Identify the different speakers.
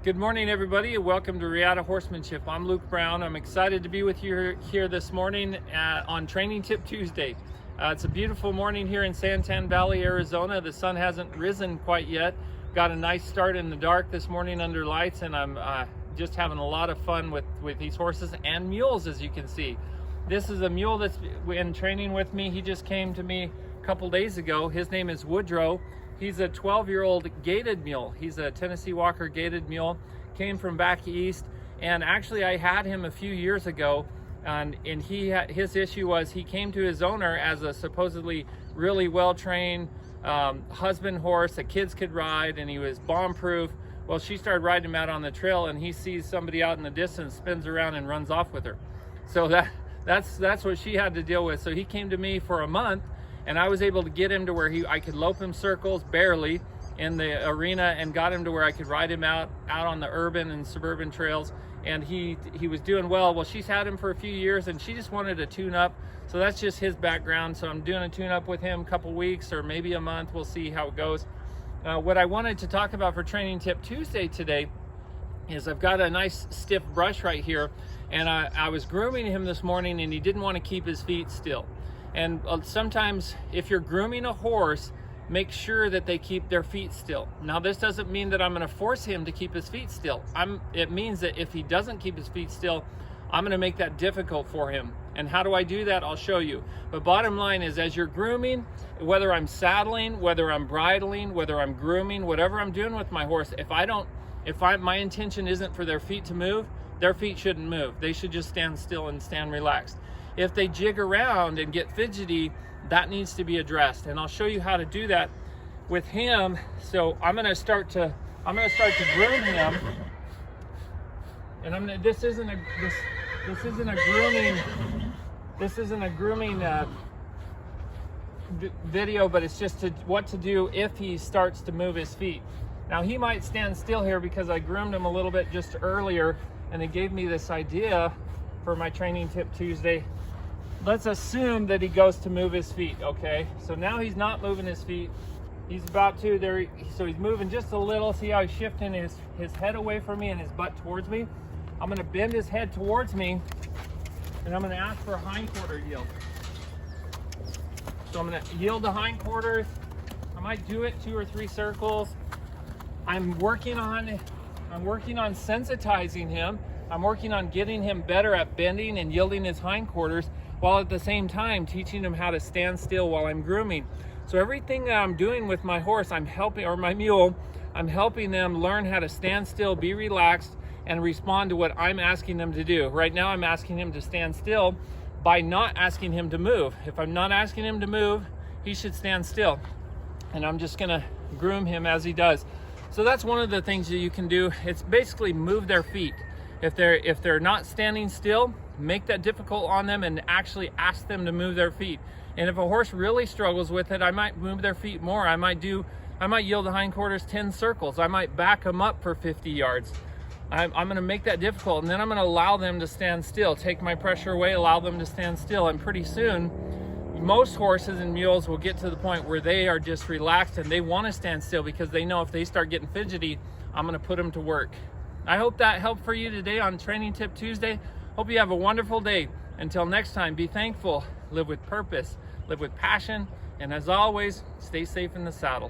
Speaker 1: Good morning, everybody, and welcome to Reata Horsemanship. I'm Luke Brown. I'm excited to be with you here this morning on Training Tip Tuesday. It's a beautiful morning here in Santan Valley, Arizona. The sun hasn't risen quite yet. Got a nice start in the dark this morning under lights, and I'm just having a lot of fun with these horses and mules, as you can see. This is a mule that's in training with me. He just came to me a couple days ago. His name is Woodrow. He's a 12-year-old gaited mule. He's a Tennessee Walker gaited mule. Came from back east, and actually I had him a few years ago, and his issue was he came to his owner as a supposedly really well-trained husband horse that kids could ride, and he was bomb-proof. Well, she started riding him out on the trail, and he sees somebody out in the distance, spins around and runs off with her. So that's what she had to deal with. So he came to me for a month, and I was able to get him to where I could lope him circles barely in the arena, and got him to where I could ride him out on the urban and suburban trails, and he was doing well. Well, she's had him for a few years, and she just wanted a tune-up. So that's just his background. So I'm doing a tune-up with him a couple weeks or maybe a month. We'll see how it goes. What I wanted to talk about for Training Tip Tuesday today is I've got a nice stiff brush right here, and I was grooming him this morning, and he didn't want to keep his feet still. And sometimes if you're grooming a horse, make sure that they keep their feet still. Now, this doesn't mean that I'm going to force him to keep his feet still. It means that if he doesn't keep his feet still, I'm going to make that difficult for him. And how do I do that? I'll show you. But bottom line is, as you're grooming, whether I'm saddling, whether I'm bridling, whether I'm grooming, whatever I'm doing with my horse, if my intention isn't for their feet to move, their feet shouldn't move. They should just stand still and stand relaxed. If they jig around and get fidgety, that needs to be addressed, and I'll show you how to do that with him. So I'm gonna start to groom him, and this isn't a grooming video, but it's just what to do if he starts to move his feet. Now, he might stand still here because I groomed him a little bit just earlier, and it gave me this idea for my Training Tip Tuesday. Let's assume that he goes to move his feet, okay? So now he's not moving his feet. He's about to, so he's moving just a little. See how he's shifting his head away from me and his butt towards me? I'm gonna bend his head towards me, and I'm gonna ask for a hindquarter yield. So I'm gonna yield the hindquarters. I might do it 2 or 3 circles. I'm working on sensitizing him. I'm working on getting him better at bending and yielding his hindquarters, while at the same time teaching him how to stand still while I'm grooming. So everything that I'm doing with my horse, my mule, I'm helping them learn how to stand still, be relaxed, and respond to what I'm asking them to do. Right now, I'm asking him to stand still by not asking him to move. If I'm not asking him to move, he should stand still. And I'm just gonna groom him as he does. So that's one of the things that you can do. It's basically move their feet. If they're not standing still, make that difficult on them and actually ask them to move their feet. And if a horse really struggles with it, I might move their feet more. I might yield the hindquarters 10 circles. I might back them up for 50 yards. I'm gonna make that difficult, and then I'm gonna allow them to stand still, take my pressure away, allow them to stand still. And pretty soon, most horses and mules will get to the point where they are just relaxed and they wanna stand still, because they know if they start getting fidgety, I'm gonna put them to work. I hope that helped for you today on Training Tip Tuesday. Hope you have a wonderful day. Until next time, be thankful, live with purpose, live with passion, and as always, stay safe in the saddle.